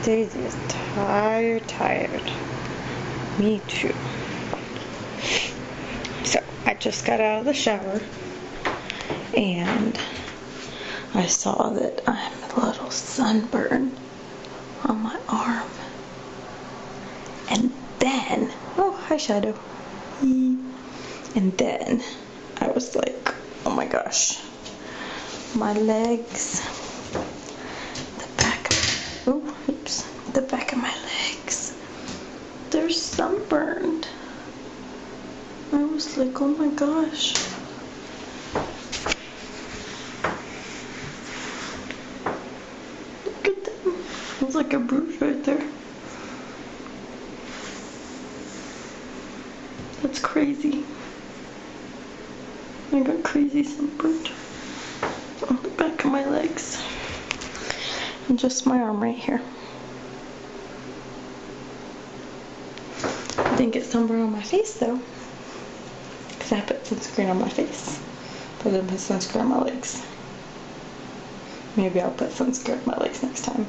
Daisy is tired. Me too. So, I just got out of the shower and I saw that I'm a little sunburned on my arm. And then, oh, hi Shadow. And then I was like, oh my gosh, my legs, the back of my legs, they're sunburned. I was like, oh my gosh. Look at them. There's like a bruise right there. That's crazy. I got crazy sunburned on the back of my legs. And just my arm right here. I didn't get sunburned on my face though, because I put sunscreen on my face, but I didn't put sunscreen on my legs. Maybe I'll put sunscreen on my legs next time.